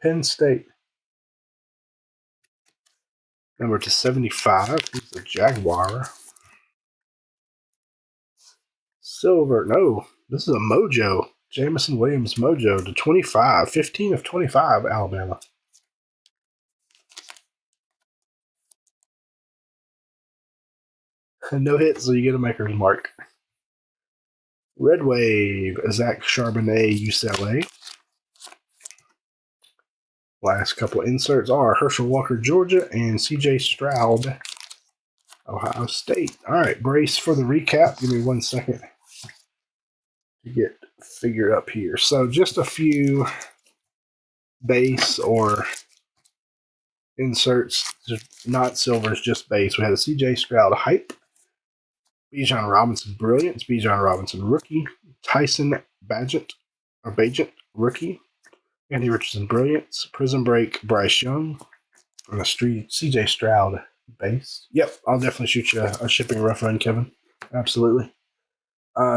Penn State. Number to 75. He's a Jaguar. Silver. No, this is a Mojo. Jamison Williams Mojo to 25. 15 of 25, Alabama. No hit, so you get a maker's mark. Red Wave, Zach Charbonnet, UCLA. Last couple inserts are Herschel Walker, Georgia, and CJ Stroud, Ohio State. All right, brace for the recap. Give me 1 second to get figured up here. So just a few base or inserts, not silvers, just base. We had a CJ Stroud hype, Bijan Robinson brilliance, Bijan Robinson rookie, Tyson Bagent rookie, Andy Richardson brilliance, Prism break Bryce Young, and a CJ Stroud base. Yep, I'll definitely shoot you a shipping rough run, Kevin. Absolutely.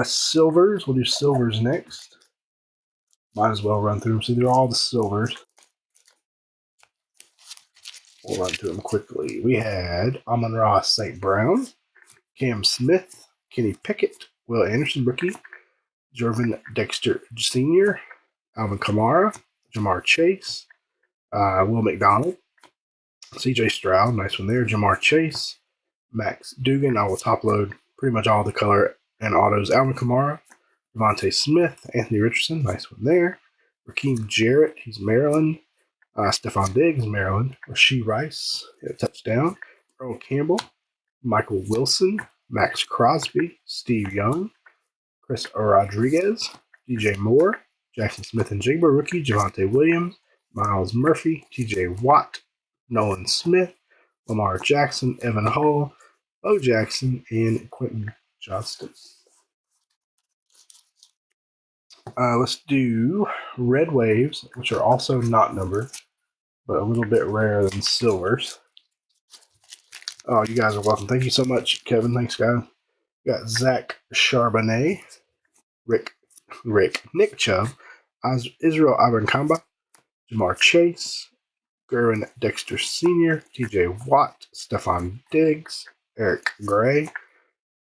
Silvers, we'll do silvers next. Might as well run through them. So they're all the silvers. We'll run through them quickly. We had Amon-Ra St. Brown, Cam Smith, Kenny Pickett, Will Anderson rookie, Jervin Dexter Sr., Alvin Kamara, Jamar Chase, Will McDonald, CJ Stroud, nice one there, Jamar Chase, Max Dugan. I will top load pretty much all the color and autos. Alvin Kamara, Devontae Smith, Anthony Richardson, nice one there. Raheem Jarrett, he's Maryland. Stephon Diggs, Maryland. Rashee Rice, hit a touchdown. Earl Campbell, Michael Wilson, Max Crosby, Steve Young, Chris Rodriguez, DJ Moore, Jackson Smith and Jigba rookie, Javonte Williams, Miles Murphy, TJ Watt, Nolan Smith, Lamar Jackson, Evan Hull, Bo Jackson, and Quentin Johnston. Let's do red waves, which are also not numbered, but a little bit rarer than silvers. Oh, you guys are welcome. Thank you so much, Kevin. Thanks, guys. We got Zach Charbonnet, Rick, Nick Chubb, Israel Abankamba, Jamar Chase, Gerwin Dexter Sr., TJ Watt, Stephon Diggs, Eric Gray,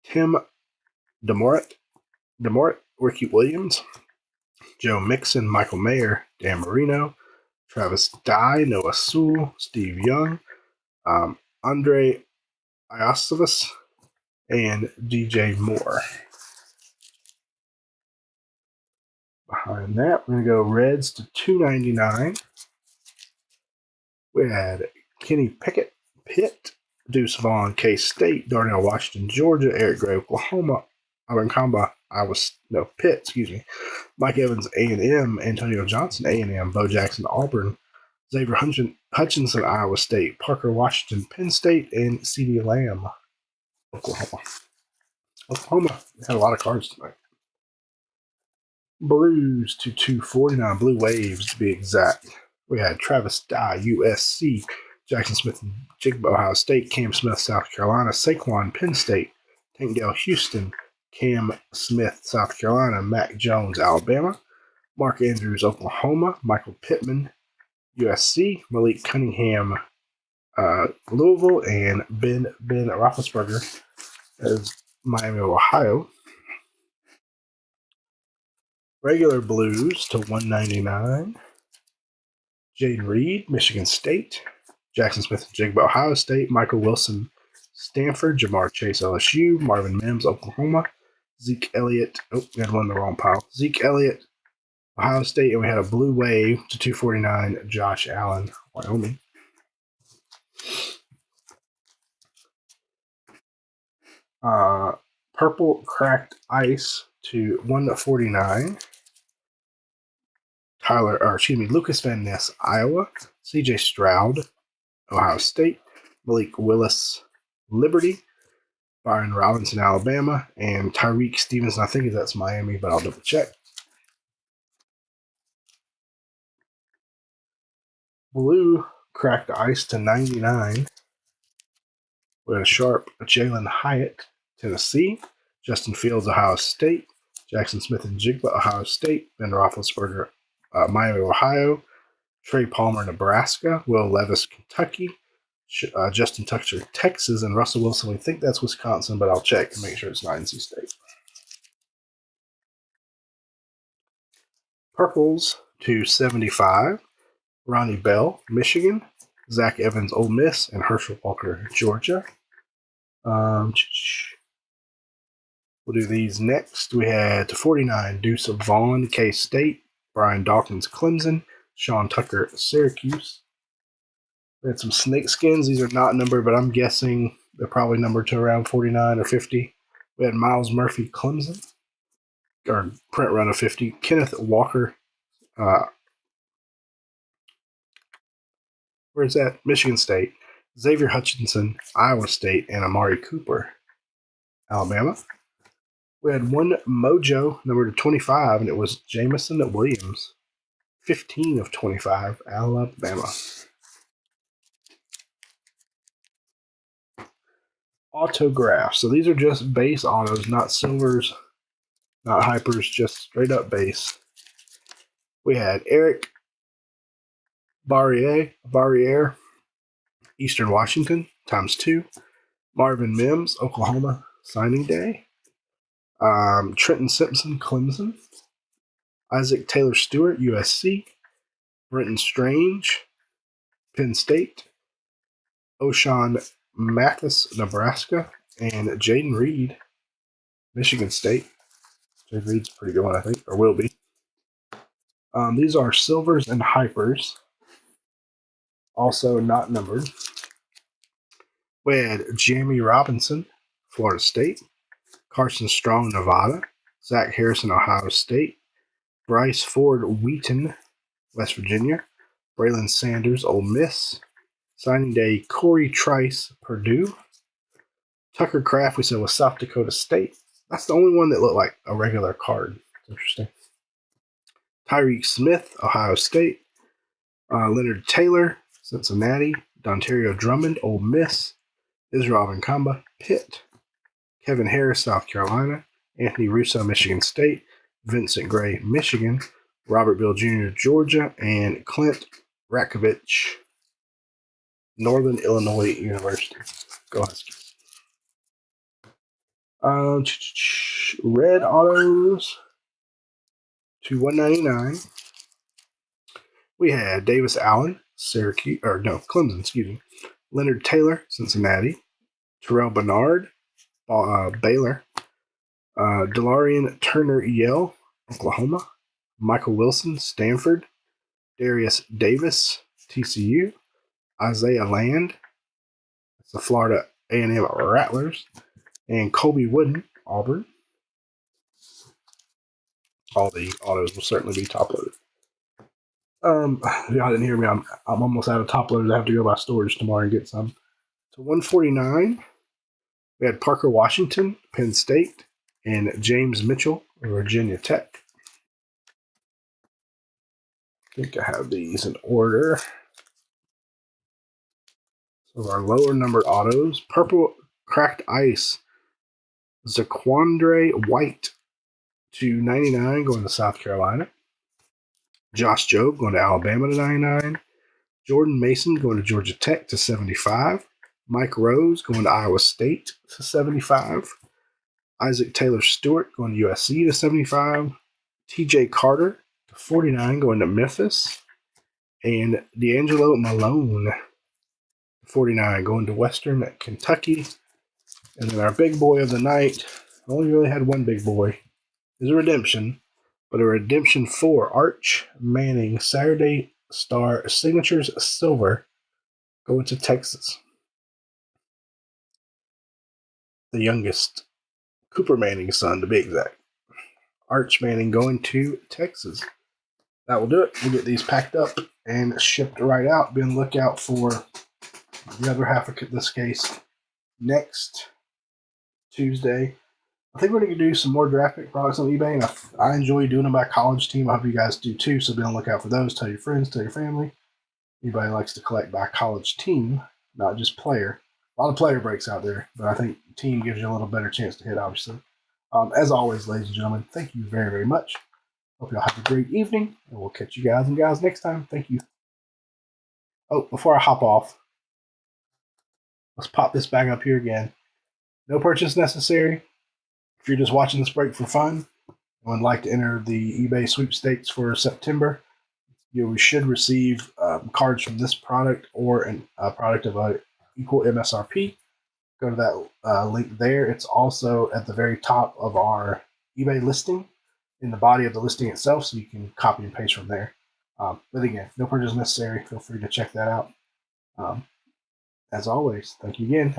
Tim Demorit, Ricky Williams, Joe Mixon, Michael Mayer, Dan Marino, Travis Dye, Noah Sewell, Steve Young, Andre Iosivas, and DJ Moore. Behind that, we're going to go Reds to $2.99. We had Kenny Pickett, Pitt, Deuce Vaughn, K-State, Darnell Washington, Georgia, Eric Gray, Oklahoma, Abankamba, Pitt, Mike Evans, A&M, Antonio Johnson, A&M, Bo Jackson, Auburn, Xavier Hutchinson, Iowa State, Parker Washington, Penn State, and CeeDee Lamb, Oklahoma. Oklahoma had a lot of cards tonight. Blues to $2.49, Blue Waves to be exact. We had Travis Dye, USC, Jackson Smith and Jigba, Ohio State, Cam Smith, South Carolina, Saquon, Penn State, Tank Dell, Houston, Cam Smith, South Carolina, Mac Jones, Alabama, Mark Andrews, Oklahoma, Michael Pittman, USC, Malik Cunningham, Louisville, and Ben Roethlisberger as Miami, Ohio. Regular Blues to $1.99. Jaden Reed, Michigan State. Jackson Smith and Jigba, Ohio State. Michael Wilson, Stanford. Jamar Chase, LSU. Marvin Mims, Oklahoma. Zeke Elliott. Oh, we had one in the wrong pile. Zeke Elliott, Ohio State. And we had a Blue Wave to $2.49. Josh Allen, Wyoming. Purple Cracked Ice to $1.49. Lucas Van Ness, Iowa. CJ Stroud, Ohio State. Malik Willis, Liberty. Byron Robinson, Alabama. And Tyreek Stevenson, I think that's Miami, but I'll double check. Blue Cracked Ice to $99. With a sharp Jalen Hyatt, Tennessee. Justin Fields, Ohio State. Jackson Smith and Jigba, Ohio State. Ben Roethlisberger, Miami, Ohio. Trey Palmer, Nebraska. Will Levis, Kentucky. Justin Tucker, Texas. And Russell Wilson, we think that's Wisconsin, but I'll check and make sure it's not NC State. Purples to $75. Ronnie Bell, Michigan. Zach Evans, Ole Miss. And Herschel Walker, Georgia. We'll do these next. We had to 49, Deuce of Vaughn, K-State, Brian Dawkins, Clemson, Sean Tucker, Syracuse. We had some snake skins. These are not numbered, but I'm guessing they're probably numbered to around 49 or 50. We had Miles Murphy, Clemson, or print run of 50. Kenneth Walker, where's that? Michigan State. Xavier Hutchinson, Iowa State, and Amari Cooper, Alabama. We had one Mojo, number 25, and it was Jamison Williams, 15 of 25, Alabama. Autograph. So these are just base autos, not silvers, not hypers, just straight up base. We had Eric Barriere, Eastern Washington, ×2. Marvin Mims, Oklahoma, signing day. Trenton Simpson, Clemson. Isaac Taylor Stewart, USC. Brenton Strange, Penn State. O'Shawn Mathis, Nebraska. And Jaden Reed, Michigan State. Jaden Reed's a pretty good one, I think, or will be. These are silvers and hypers, also not numbered. We had Jamie Robinson, Florida State. Carson Strong, Nevada. Zach Harrison, Ohio State. Bryce Ford Wheaton, West Virginia. Braylon Sanders, Ole Miss. Signing day, Corey Trice, Purdue. Tucker Kraft, we said, was South Dakota State. That's the only one that looked like a regular card. It's interesting. Tyreek Smith, Ohio State. Leonard Taylor, Cincinnati. Dontario Drummond, Ole Miss. Israel Avankamba, Pitt. Kevin Harris, South Carolina. Anthony Russo, Michigan State. Vincent Gray, Michigan. Robert Bill Jr., Georgia. And Clint Rakovich, Northern Illinois University. Go Huskies. Red autos to 199. We had Davis Allen, Clemson, excuse me. Leonard Taylor, Cincinnati. Terrell Bernard, Baylor. Delarian Turner Yale, Oklahoma. Michael Wilson, Stanford. Darius Davis, TCU. Isaiah Land, that's the Florida A&M Rattlers. And Colby Wooden, Auburn. All the autos will certainly be top loaded. Y'all didn't hear me. I'm almost out of top loaders. I have to go by storage tomorrow and get some. To 149, we had Parker Washington, Penn State, and James Mitchell, Virginia Tech. I think I have these in order. So our lower numbered autos, Purple Cracked Ice, Zaquandre White to 99, going to South Carolina. Josh Jobe going to Alabama to 99. Jordan Mason going to Georgia Tech to 75. Mike Rose going to Iowa State to 75. Isaac Taylor Stewart going to USC to 75. TJ Carter to 49 going to Memphis. And D'Angelo Malone, 49, going to Western Kentucky. And then our big boy of the night, only really had one big boy, is a redemption. But a redemption for Arch Manning, Saturday Star Signatures Silver, going to Texas. The youngest Cooper Manning's son, to be exact. Arch Manning going to Texas. That will do it. We'll get these packed up and shipped right out. Be on the lookout for the other half of this case next Tuesday. I think we're going to do some more draft pick products on eBay, and I enjoy doing them by college team. I hope you guys do too, so be on the lookout for those. Tell your friends, tell your family. Anybody likes to collect by college team, not just player. A lot of player breaks out there, but I think team gives you a little better chance to hit, obviously. As always, ladies and gentlemen, thank you very, very much. Hope y'all have a great evening, and we'll catch you guys and gals next time. Thank you. Oh, before I hop off, let's pop this back up here again. No purchase necessary. If you're just watching this break for fun and would like to enter the eBay sweepstakes for September, you should receive cards from this product or a product of equal MSRP. go to that link there. It's also at the very top of our eBay listing, in the body of the listing itself, so you can copy and paste from there. But again, no purchase necessary. Feel free to check that out. As always, thank you again.